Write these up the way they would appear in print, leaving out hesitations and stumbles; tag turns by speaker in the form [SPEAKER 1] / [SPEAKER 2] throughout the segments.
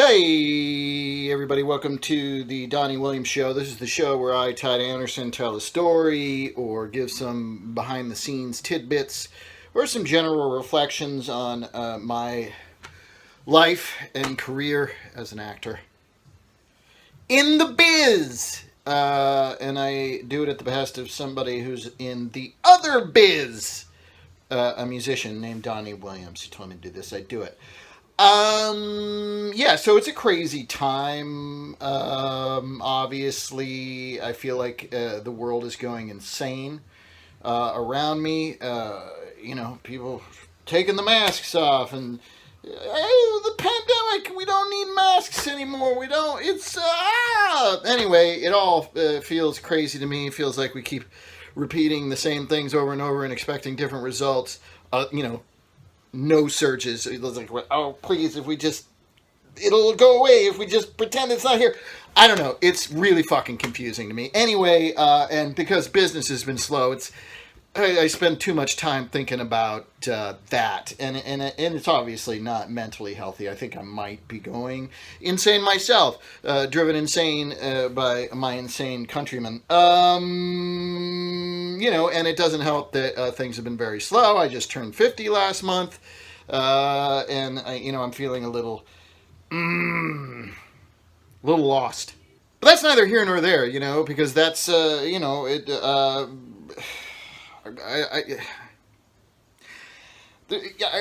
[SPEAKER 1] Hey, everybody, welcome to the Donnie Williams Show. This is the show where I, Todd Anderson, tell a story or give some behind the scenes tidbits or some general reflections on my life and career as an actor in the biz. And I do it at the behest of somebody who's in the other biz, a musician named Donnie Williams. He told me to do this, I do it. Yeah, so it's a crazy time. Obviously, I feel like the world is going insane around me. People taking the masks off and the pandemic. We don't need masks anymore. We don't. Anyway. It all feels crazy to me. It feels like we keep repeating the same things over and over and expecting different results. No surges. It was like, oh, please, it'll go away if we just pretend it's not here. I don't know. It's really fucking confusing to me. Anyway, and because business has been slow, I spend too much time thinking about that, and it's obviously not mentally healthy. I think I might be going insane myself, driven insane by my insane countrymen. And it doesn't help that things have been very slow. I just turned 50 last month, and I'm feeling a little lost. But that's neither here nor there, because that's it.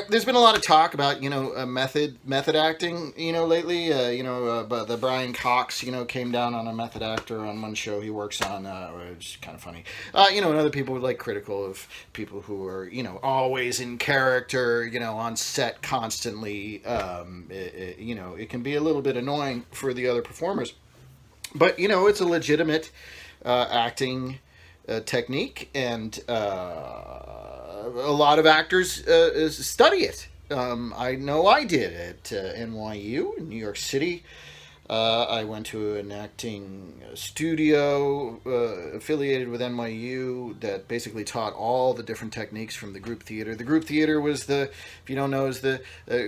[SPEAKER 1] There's been a lot of talk about method acting lately. But the Brian Cox came down on a method actor on one show he works on, which is kind of funny. And other people were critical of people who are always in character, on set constantly. It can be a little bit annoying for the other performers, but it's a legitimate acting technique, and a lot of actors study it. I know I did at NYU in New York City. I went to an acting studio affiliated with NYU that basically taught all the different techniques from the group theater. The group theater was if you don't know, is the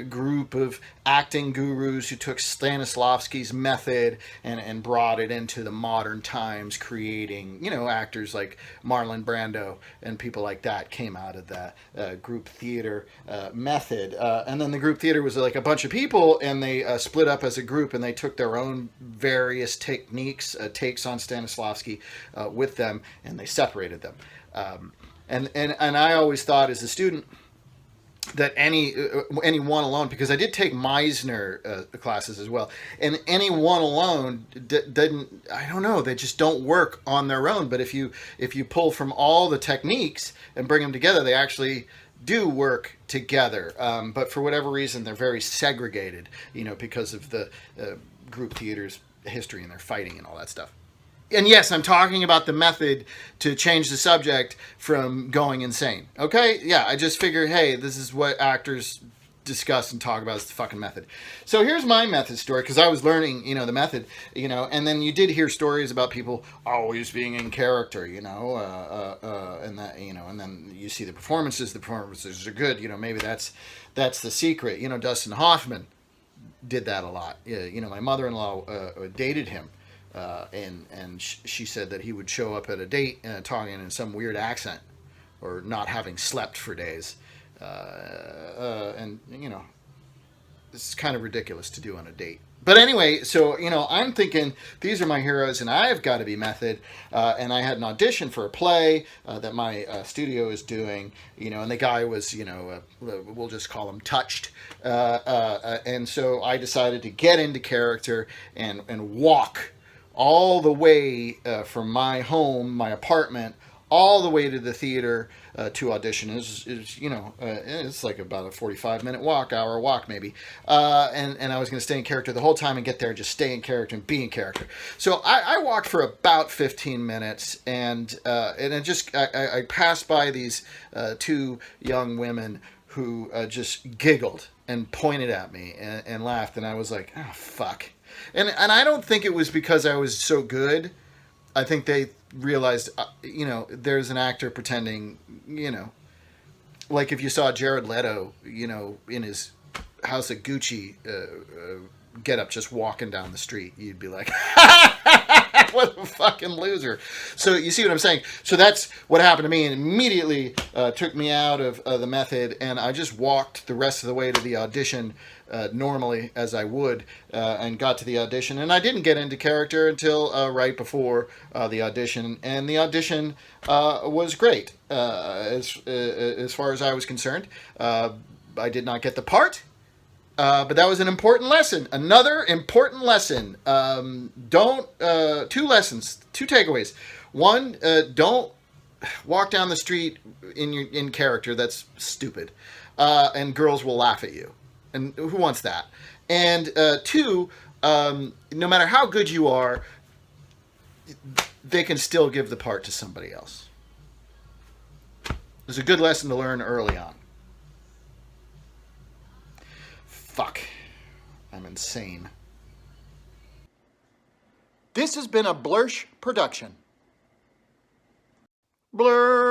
[SPEAKER 1] group of acting gurus who took Stanislavski's method and brought it into the modern times, creating, actors like Marlon Brando and people like that came out of that group theater method. And then the group theater was like a bunch of people, and they split up as a group, and they took their own various techniques, takes on Stanislavski with them, and they separated them. And I always thought as a student that any one alone, because I did take Meisner classes as well, and any one alone didn't. I don't know. They just don't work on their own. But if you pull from all the techniques and bring them together, they actually do work together. But for whatever reason, they're very segregated. Because of the group theater's history and their fighting and all that stuff. And yes, I'm talking about the method to change the subject from going insane. Okay? Yeah, I just figured, hey, this is what actors discuss and talk about, is the fucking method. So here's my method story, because I was learning, the method, and then you did hear stories about people always being in character, and that, and then you see the performances are good, maybe that's the secret. Dustin Hoffman did that a lot. My mother-in-law dated him. And she said that he would show up at a date talking in some weird accent or not having slept for days. And this is kind of ridiculous to do on a date. But anyway, so, I'm thinking these are my heroes and I've got to be method. And I had an audition for a play that my studio is doing, and the guy was, we'll just call him Touched. And so I decided to get into character and walk all the way from my home, my apartment, all the way to the theater to audition. It's like about a 45-minute hour walk maybe. And I was going to stay in character the whole time and get there and just stay in character and be in character. So I walked for about 15 minutes, and I passed by these two young women who just giggled and pointed at me and laughed, and I was like, oh, fuck. And I don't think it was because I was so good. I think they realized, there's an actor pretending, like if you saw Jared Leto, in his House of Gucci get up just walking down the street, you'd be like, what a fucking loser. So you see what I'm saying? So that's what happened to me, and immediately took me out of the method, and I just walked the rest of the way to the audition normally as I would, and got to the audition. And I didn't get into character until right before the audition, and the audition was great as far as I was concerned. I did not get the part. But that was an important lesson. Another important lesson. Two takeaways. One, don't walk down the street in character. That's stupid. And girls will laugh at you. And who wants that? And two, no matter how good you are, they can still give the part to somebody else. It's a good lesson to learn early on. Fuck. I'm insane. This has been a Blursh production. Blursh.